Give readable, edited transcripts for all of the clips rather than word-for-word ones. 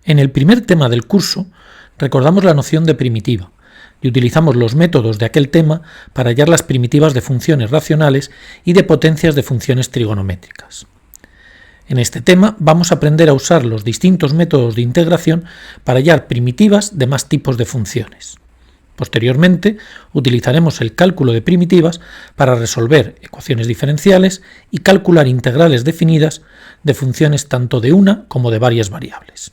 En el primer tema del curso recordamos la noción de primitiva y utilizamos los métodos de aquel tema para hallar las primitivas de funciones racionales y de potencias de funciones trigonométricas. En este tema vamos a aprender a usar los distintos métodos de integración para hallar primitivas de más tipos de funciones. Posteriormente, utilizaremos el cálculo de primitivas para resolver ecuaciones diferenciales y calcular integrales definidas de funciones tanto de una como de varias variables.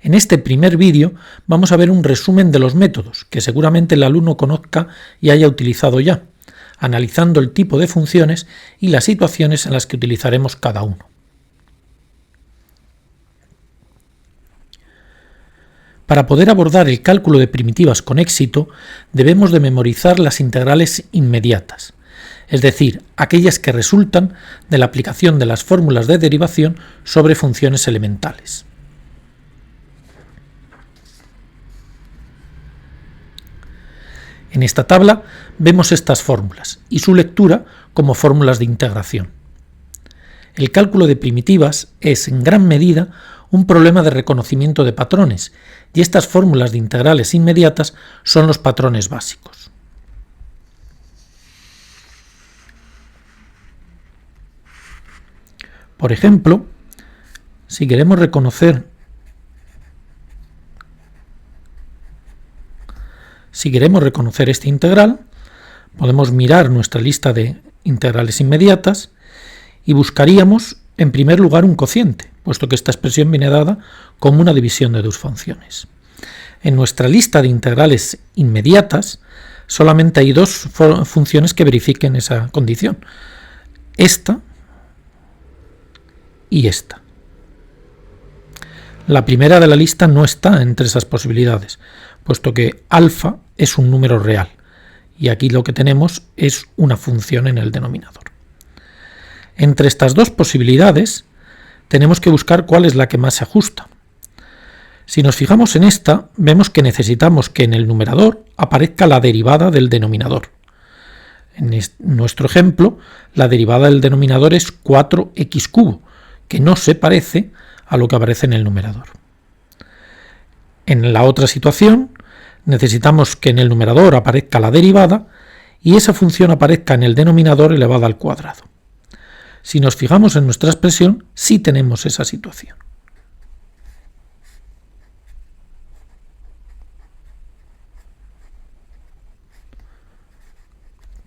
En este primer vídeo vamos a ver un resumen de los métodos que seguramente el alumno conozca y haya utilizado ya, analizando el tipo de funciones y las situaciones en las que utilizaremos cada uno. Para poder abordar el cálculo de primitivas con éxito, debemos de memorizar las integrales inmediatas, es decir, aquellas que resultan de la aplicación de las fórmulas de derivación sobre funciones elementales. En esta tabla vemos estas fórmulas y su lectura como fórmulas de integración. El cálculo de primitivas es en gran medida un problema de reconocimiento de patrones y estas fórmulas de integrales inmediatas son los patrones básicos. Por ejemplo, si queremos reconocer este integral, podemos mirar nuestra lista de integrales inmediatas y buscaríamos en primer lugar un cociente, puesto que esta expresión viene dada como una división de dos funciones. En nuestra lista de integrales inmediatas solamente hay dos funciones que verifiquen esa condición, esta y esta. La primera de la lista no está entre esas posibilidades, puesto que alfa es un número real y aquí lo que tenemos es una función en el denominador. Entre estas dos posibilidades tenemos que buscar cuál es la que más se ajusta. Si nos fijamos en esta, vemos que necesitamos que en el numerador aparezca la derivada del denominador. En nuestro ejemplo, la derivada del denominador es 4x cubo, que no se parece a lo que aparece en el numerador. En la otra situación, necesitamos que en el numerador aparezca la derivada y esa función aparezca en el denominador elevada al cuadrado. Si nos fijamos en nuestra expresión, sí tenemos esa situación.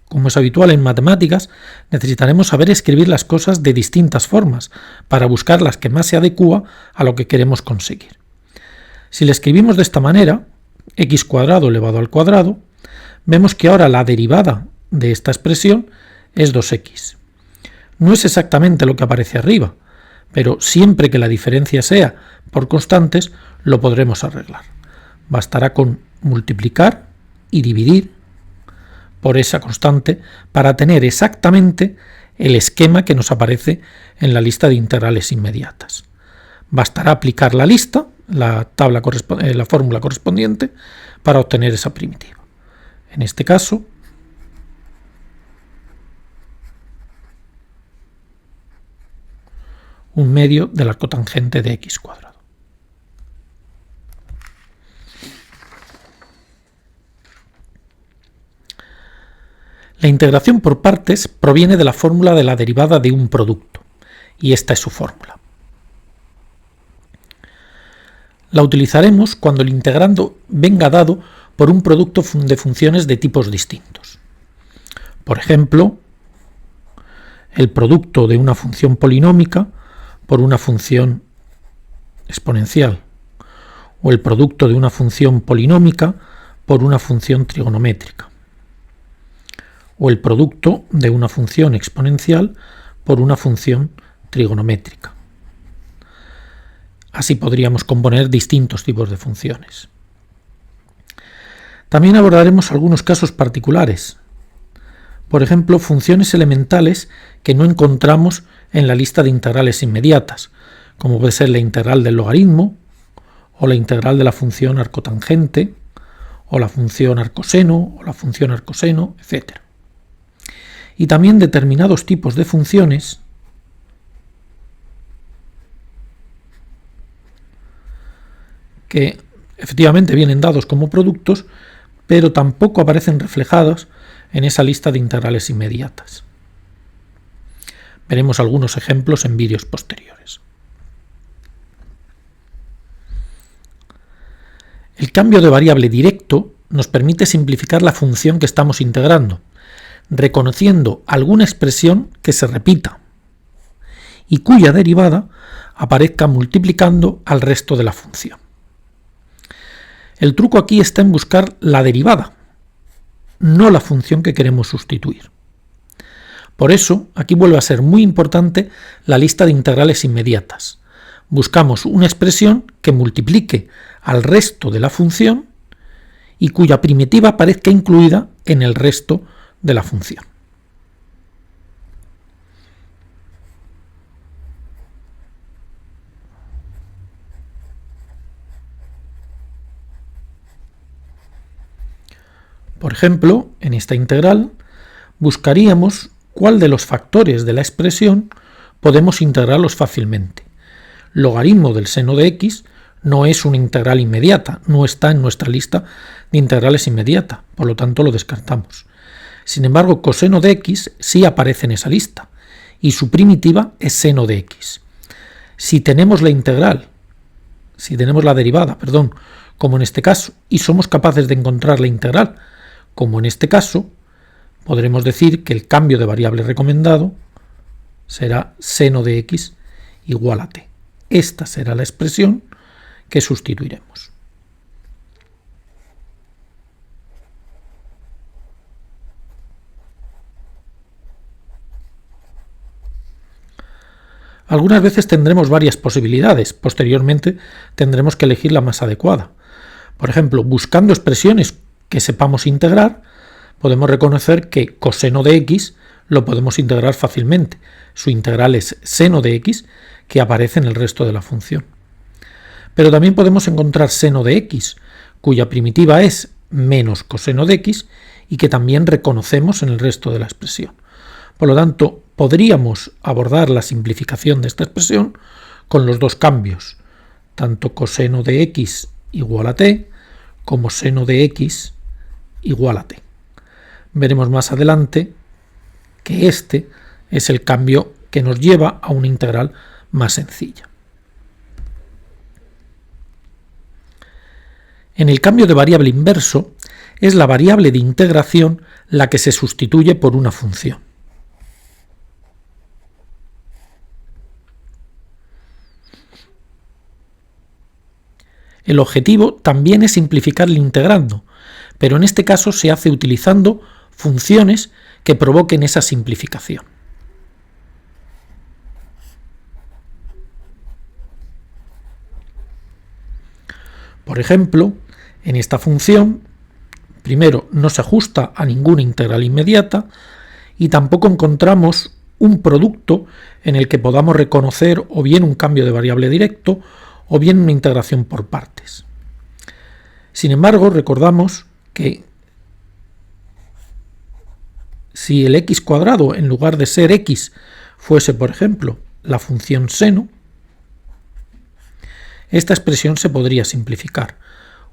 Como es habitual en matemáticas, necesitaremos saber escribir las cosas de distintas formas para buscar las que más se adecúa a lo que queremos conseguir. Si le escribimos de esta manera, x cuadrado elevado al cuadrado, vemos que ahora la derivada de esta expresión es 2x. No es exactamente lo que aparece arriba, pero siempre que la diferencia sea por constantes, lo podremos arreglar. Bastará con multiplicar y dividir por esa constante para tener exactamente el esquema que nos aparece en la lista de integrales inmediatas. Bastará aplicar la lista, la fórmula correspondiente, para obtener esa primitiva. En este caso, un medio de la cotangente de x cuadrado. La integración por partes proviene de la fórmula de la derivada de un producto, y esta es su fórmula. La utilizaremos cuando el integrando venga dado por un producto de funciones de tipos distintos. Por ejemplo, el producto de una función polinómica por una función exponencial, o el producto de una función polinómica por una función trigonométrica, o el producto de una función exponencial por una función trigonométrica. Así podríamos componer distintos tipos de funciones. También abordaremos algunos casos particulares. Por ejemplo, funciones elementales que no encontramos en la lista de integrales inmediatas, como puede ser la integral del logaritmo, o la integral de la función arcotangente, o la función arcoseno, o la función arcoseno, etc. Y también determinados tipos de funciones que efectivamente vienen dados como productos, pero tampoco aparecen reflejados en esa lista de integrales inmediatas. Veremos algunos ejemplos en vídeos posteriores. El cambio de variable directo nos permite simplificar la función que estamos integrando, reconociendo alguna expresión que se repita y cuya derivada aparezca multiplicando al resto de la función. El truco aquí está en buscar la derivada, no la función que queremos sustituir. Por eso, aquí vuelve a ser muy importante la lista de integrales inmediatas. Buscamos una expresión que multiplique al resto de la función y cuya primitiva aparezca incluida en el resto de la función. Por ejemplo, en esta integral buscaríamos cuál de los factores de la expresión podemos integrarlos fácilmente. Logaritmo del seno de x no es una integral inmediata, no está en nuestra lista de integrales inmediata, por lo tanto lo descartamos. Sin embargo, coseno de x sí aparece en esa lista y su primitiva es seno de x. Si tenemos la derivada, como en este caso, y somos capaces de encontrar la integral, como en este caso, podremos decir que el cambio de variable recomendado será seno de x igual a t. Esta será la expresión que sustituiremos. Algunas veces tendremos varias posibilidades, posteriormente tendremos que elegir la más adecuada. Por ejemplo, buscando expresiones que sepamos integrar, podemos reconocer que coseno de x lo podemos integrar fácilmente. Su integral es seno de x, que aparece en el resto de la función. Pero también podemos encontrar seno de x, cuya primitiva es menos coseno de x y que también reconocemos en el resto de la expresión. Por lo tanto, podríamos abordar la simplificación de esta expresión con los dos cambios, tanto coseno de x igual a t como seno de x igual a t. Veremos más adelante que este es el cambio que nos lleva a una integral más sencilla. En el cambio de variable inverso, es la variable de integración la que se sustituye por una función. El objetivo también es simplificar el integrando, pero en este caso se hace utilizando funciones que provoquen esa simplificación. Por ejemplo, en esta función, primero no se ajusta a ninguna integral inmediata y tampoco encontramos un producto en el que podamos reconocer o bien un cambio de variable directo o bien una integración por partes. Sin embargo, recordamos que si el x cuadrado en lugar de ser x fuese, por ejemplo, la función seno, esta expresión se podría simplificar.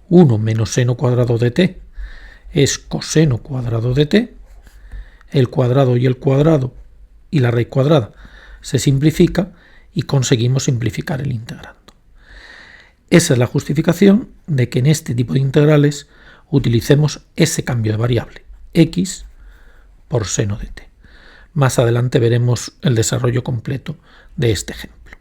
1 menos seno cuadrado de t es coseno cuadrado de t, el cuadrado y la raíz cuadrada se simplifica y conseguimos simplificar el integrando. Esa es la justificación de que en este tipo de integrales utilicemos ese cambio de variable, x por seno de t. Más adelante veremos el desarrollo completo de este ejemplo.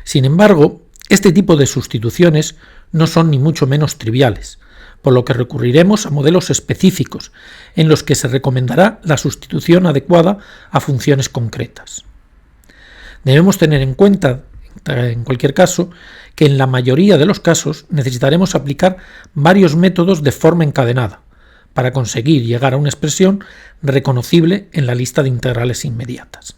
Sin embargo, este tipo de sustituciones no son ni mucho menos triviales, por lo que recurriremos a modelos específicos en los que se recomendará la sustitución adecuada a funciones concretas. Debemos tener en cuenta, en cualquier caso, que en la mayoría de los casos necesitaremos aplicar varios métodos de forma encadenada para conseguir llegar a una expresión reconocible en la lista de integrales inmediatas.